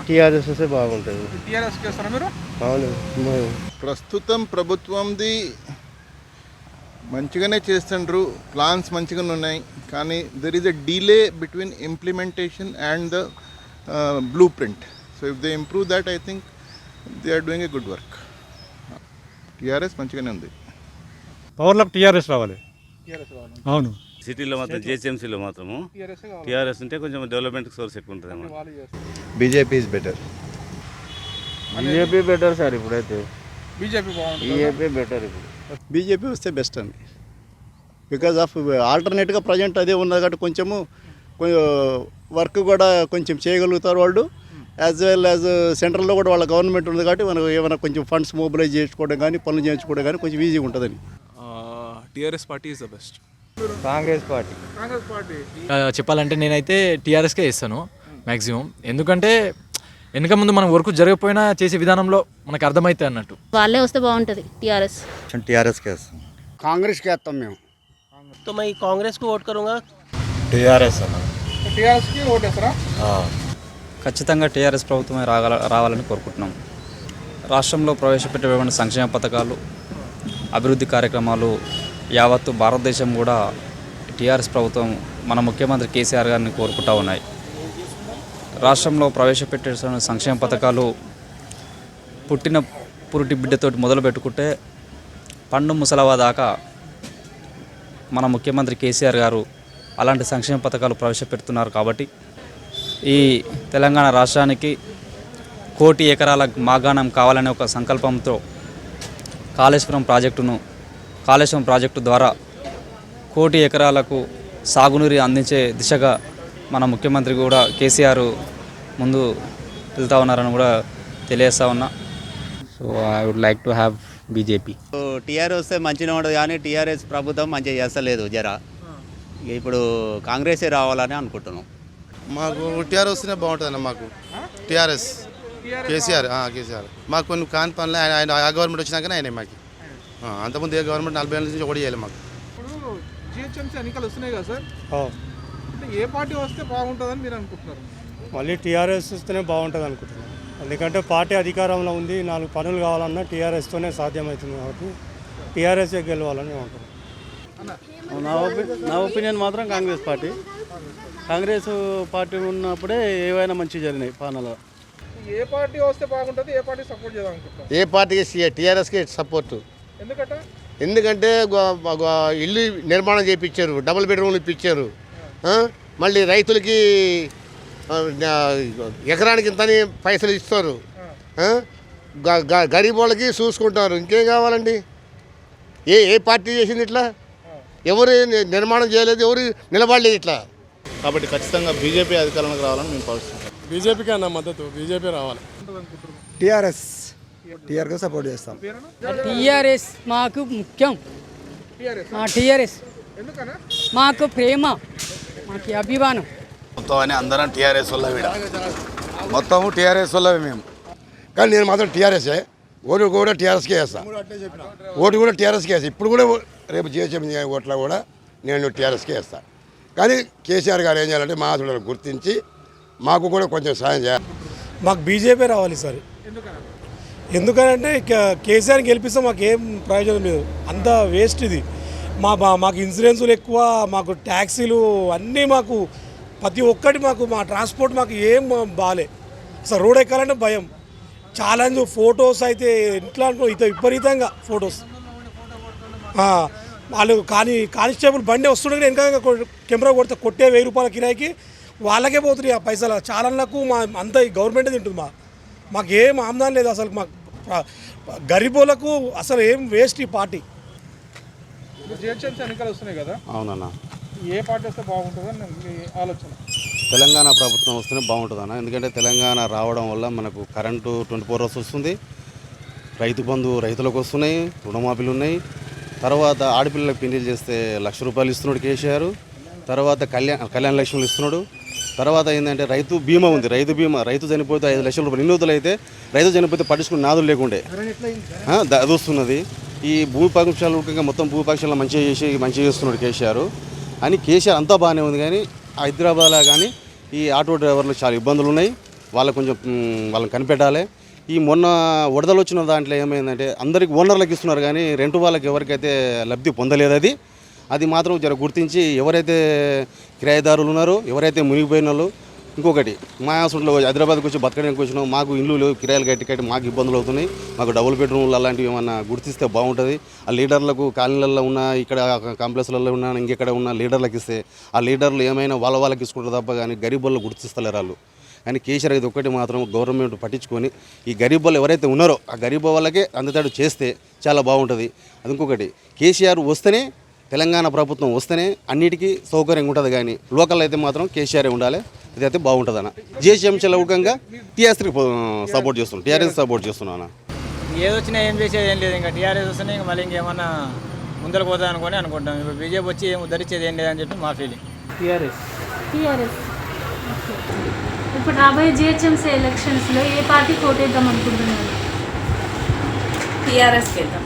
TRS వస్తే బాగుంటుంది. టీఆర్ఎస్కి వేస్తారా మీరు? అవును. ప్రస్తుతం ప్రభుత్వంది మంచిగానే చేస్తుండ్రు, ప్లాన్స్ మంచిగానే ఉన్నాయి, కానీ there is a delay between implementation and the blueprint. So if they improve that I think they are doing a good work. TRS మంచిగానే ఉంది. పవర్లకు టీఆర్ఎస్ రావాలి. టీఆర్ఎస్ కావాలి. అవును. సిటీలో మాత్రం జిహెచ్ఎంసీలో మాత్రము టీఆర్ఎస్ ఉంటే కొంచెం డెవలప్మెంట్ సోర్స్ ఎక్కువ ఉంటుంది అన్నమాట. వాళ్ళు చేస్తారు. BJP is better. BJP better sir ఇప్పుడైతే. బీజేపీ బాగుంటుంది. బీజేపీ బెటర్ ఇప్పుడు. బీజేపీ వస్తే బెస్ట్ అండి. బికాజ్ ఆఫ్ ఆల్టర్నేట్గా ప్రజెంట్ అదే ఉన్నది కాబట్టి కొంచెము వర్క్ కూడా కొంచెం చేయగలుగుతారు వాళ్ళు. యాజ్ వెల్ యాజ్ సెంట్రల్లో కూడా వాళ్ళ గవర్నమెంట్ ఉంది కాబట్టి మనం ఏమైనా కొంచెం ఫండ్స్ మొబిలైజ్ చేసుకోవడం కానీ పనులు చేయించుకోవడం కానీ కొంచెం ఈజీగా ఉంటుందని. TRS party is the best. Congress party. Congress party చెప్పాలంటే నేనైతే టీఆర్ఎస్కే ఇస్తాను మ్యాక్సిమం. ఎందుకంటే వెనక ముందు మనం వర్క్ జరగకపోయినా చేసే విధానంలో మనకు అర్థమైతే అన్నట్టు. వాళ్ళే వస్తే బాగుంటుంది. టీఆర్ఎస్. టీఆర్ఎస్కే వేస్తాం. కాంగ్రెస్కి వేస్తాం మేము. तो मैं कांग्रेस को वोट करूंगा. టీఆర్ఎస్ అన్న. టీఆర్ఎస్కి ఓటేస్తారా? ఖచ్చితంగా టీఆర్ఎస్ ప్రభుత్వమే రావాలని కోరుకుంటున్నాం. రాష్ట్రంలో ప్రవేశపెట్టే సంక్షేమ పథకాలు, అభివృద్ధి కార్యక్రమాలు యావత్తు భారతదేశం కూడా టీఆర్ఎస్ ప్రభుత్వం మన ముఖ్యమంత్రి కేసీఆర్ గారిని కోరుకుంటూ ఉన్నాయి. రాష్ట్రంలో ప్రవేశపెట్టే సంక్షేమ పథకాలు పుట్టిన పురుటి బిడ్డతోటి మొదలు పెట్టుకుంటే పండు ముసలవా దాకా మన ముఖ్యమంత్రి కేసీఆర్ గారు అలాంటి సంక్షేమ పథకాలు ప్రవేశపెడుతున్నారు. కాబట్టి ఈ తెలంగాణ రాష్ట్రానికి 1 కోటి ఎకరాల మాగాణం కావాలనే ఒక సంకల్పంతో కాళేశ్వరం ప్రాజెక్టు ద్వారా 1 కోటి ఎకరాలకు సాగునీరు అందించే దిశగా మన ముఖ్యమంత్రి కూడా కేసీఆర్ ముందు వెళ్తూ ఉన్నారని కూడా తెలియజేస్తూ ఉన్నా. So I would like to have BJP. TRS వస్తే మంచిగా ఉండదు కానీ టీఆర్ఎస్ ప్రభుత్వం మంచిగా చేస్తలేదు జర. ఇప్పుడు కాంగ్రెసే రావాలని అనుకుంటున్నాం. మాకు టీఆర్ఎస్ వస్తేనే బాగుంటుంది. మాకు టీఆర్ఎస్ కేసీఆర్ మాకు కొన్ని కాని పనులు ఆయన ఆ గవర్నమెంట్ వచ్చినాకనే ఆయన మాకు. అంతకుముందు ఏ గవర్నమెంట్ 40 ఏళ్ళ నుంచి ఒకటి చేయాలి మాకు. ఇప్పుడు జిహెచ్ఎంసీ ఎన్నికలు వస్తున్నాయి కదా సార్, అంటే ఏ పార్టీ వస్తే బాగుంటుందని మీరు అనుకుంటున్నారు? మళ్ళీ టీఆర్ఎస్ వస్తేనే బాగుంటుంది అనుకుంటున్నాను. ఎందుకంటే పార్టీ అధికారంలో ఉంది, 4 పనులు కావాలన్నా టీఆర్ఎస్తోనే సాధ్యమవుతుంది కాబట్టి టీఆర్ఎస్ఏ గెలవాలని ఉంటుంది. నా ఒపీనియన్ మాత్రం కాంగ్రెస్ పార్టీ. కాంగ్రెస్ పార్టీ ఉన్నప్పుడే ఏవైనా మంచి జరిగినాయి పాలనలో. ఏ పార్టీ వస్తే బాగుంటుంది, ఏ పార్టీ సపోర్ట్ చేద్దాం అనుకుంటున్నారు? ఏ పార్టీకి? టీఆర్ఎస్కి సపోర్టు. ఎందుకంటే ఇల్లు నిర్మాణం చేయించారు, డబుల్ బెడ్రూమ్లు ఇప్పించారు. మళ్ళీ రైతులకి ఎకరానికి ఇంతని పైసలు ఇస్తారు. గరీబ్ వాళ్ళకి చూసుకుంటారు. ఇంకేం కావాలండి? ఏ పార్టీ చేసింది ఇట్లా? ఎవరు నిర్మాణం చేయలేదు, ఎవరు నిలబడలేదు ఇట్లా. కాబట్టి ఖచ్చితంగా బీజేపీ అధికారంలోకి రావాలని మేము భావిస్తున్నాం. బీజేపీకి అన్న మద్దతు, బీజేపీ రావాలి. టీఆర్ఎస్ సపోర్ట్ చేస్తాం. టీఆర్ఎస్ మాకు ముఖ్యం. టీఆర్ఎస్ మాకు ప్రేమ, మాకు అభిమానం. మొత్తం అని అందరం టీఆర్ఎస్ వల్ల మొత్తం టీఆర్ఎస్ వల్ల మేము. కానీ నేను మాత్రం టీఆర్ఎస్ఏ. ఓటు కూడా టీఆర్ఎస్కే వేస్తాను. ఓటు కూడా టీఆర్ఎస్కే వేస్తాను. ఇప్పుడు కూడా రేపు జిహెచ్ఎంసీ ఓట్ల కూడా నేను టీఆర్ఎస్కే వేస్తాను. కానీ కేసీఆర్ గారు ఏం చేయాలంటే మా ఆశలను గుర్తించి మాకు కూడా కొంచెం సాయం చేయాలి. మాకు బీజేపీ రావాలి సార్. ఎందుకనంటే కేసీఆర్ గెలిపిస్తే మాకు ఏం ప్రయోజనం లేదు, అంతా వేస్ట్ ఇది. మాకు ఇన్సూరెన్సులు ఎక్కువ, మాకు ట్యాక్సీలు అన్నీ, మాకు ప్రతి ఒక్కటి మా ట్రాన్స్పోర్ట్ మాకు ఏం బాగాలే. అసలు రోడ్ ఎక్కాలంటే భయం. ఛాలెంజ్ ఫొటోస్ అయితే ఎట్లా అనుకో విపరీతంగా ఫొటోస్. వాళ్ళు కానిస్టేబుల్ బండి వస్తుండే వెనక కెమెరా కొట్టే 1000 రూపాయల కిరాయికి వాళ్ళకే పోతుంది ఆ పైసలు. ఛాలెంజ్లకు అంతా గవర్నమెంటే తింటుంది. మాకు ఏం ఆమ్దానం లేదు అసలు. మాకు గరీబులకు అసలు ఏం వేస్ట్ ఈ పార్టీ. జిహెచ్ఎంసీ ఎన్నికలు వస్తున్నాయి కదా, అవునన్నా. ఏ పార్టీ వస్తే బాగుంటుందని మీ ఆలోచన? తెలంగాణ ప్రభుత్వం వస్తేనే బాగుంటుందన్న. ఎందుకంటే తెలంగాణ రావడం వల్ల మనకు కరెంటు 24 hours వస్తుంది, రైతు బంధు రైతులకు వస్తున్నాయి, రుణమాఫీలు ఉన్నాయి. తర్వాత ఆడపిల్లలకు పెళ్లి చేస్తే 1,00,000 రూపాయలు ఇస్తున్నాడు కేసీఆర్. తర్వాత కళ్యాణ లక్ష్మిలు ఇస్తున్నాడు. తర్వాత ఏంటంటే రైతు బీమా ఉంది. రైతు చనిపోతే 5,00,000 రూపాయలు. నిన్నూతలు అయితే రైతు చనిపోతే పట్టించుకుని నాదులు లేకుండే అది వస్తున్నది. ఈ భూపక్షాలు మొత్తం భూపక్షాలను మంచిగా చేస్తున్నాడు కేసీఆర్ అని. కేసీఆర్ అంతా బాగానే ఉంది, కానీ హైదరాబాద్లో కానీ ఈ ఆటో డ్రైవర్లు చాలా ఇబ్బందులు ఉన్నాయి. వాళ్ళకు కొంచెం వాళ్ళని కనిపెట్టాలి. ఈ మొన్న వరదలు వచ్చిన దాంట్లో ఏమైందంటే అందరికి ఓనర్లకు ఇస్తున్నారు కానీ రెంట్ వాళ్ళకి ఎవరికైతే లబ్ధి పొందలేదు. అది మాత్రం జర గుర్తించి ఎవరైతే కిరాయిదారులు ఉన్నారో, ఎవరైతే మునిగిపోయిన వాళ్ళు, ఇంకొకటి మా సొంట్లో హైదరాబాద్కి వచ్చి బతకడానికి వచ్చినాం, మాకు ఇల్లు లేవు, కిరాయిలు కట్టి మాకు ఇబ్బందులు అవుతున్నాయి, మాకు డబుల్ బెడ్రూమ్లు అలాంటివి ఏమన్నా గుర్తిస్తే బాగుంటుంది. ఆ లీడర్లకు కాలనీలలో ఉన్న, ఇక్కడ కాంప్లెక్స్లలో ఉన్న, ఇంకెక్కడ ఉన్న లీడర్లకు ఇస్తే ఆ లీడర్లు ఏమైనా వాళ్ళకి ఇసుకుంటారు తప్ప కానీ గరీబుల్లో గుర్తిస్తలేరు వాళ్ళు. కానీ కేసీఆర్ ఇది ఒక్కటి మాత్రం గవర్నమెంట్ పట్టించుకొని ఈ గరీబ్ వాళ్ళు ఎవరైతే ఉన్నారో ఆ గరీబ్ వాళ్ళకే అందుతాడు చేస్తే చాలా బాగుంటుంది. అది ఇంకొకటి, కేసీఆర్ వస్తేనే, తెలంగాణ ప్రభుత్వం వస్తేనే అన్నిటికీ సౌకర్యంగా ఉంటుంది. కానీ లోకల్ అయితే మాత్రం కేసీఆర్ ఉండాలి, ఇదైతే బాగుంటుంది అన్న. జిహెచ్ఎంసీల ఊకంగా టీఆర్ఎస్కి సపోర్ట్ చేస్తున్నాను, టీఆర్ఎస్ సపోర్ట్ చేస్తున్నాను. ఏదొచ్చినా ఏం చేసేది ఏం లేదు, ఇంకా టీఆర్ఎస్ వస్తేనే ఇంకా మళ్ళీ ఇంకేమన్నా ముందరకు పోతా అనుకుంటాం. ఇప్పుడు బీజేపీ వచ్చి ఏం ఉద్ధరించేది ఏం లేదని చెప్పి మా ఫీలింగ్. టీఆర్ఎస్. ఇప్పుడు రాబోయే జిహెచ్ఎంసీ ఎలక్షన్స్లో ఏ పార్టీ కోటేద్దాం అనుకుంటున్నారు? టీఆర్ఎస్కి వెళ్దాం.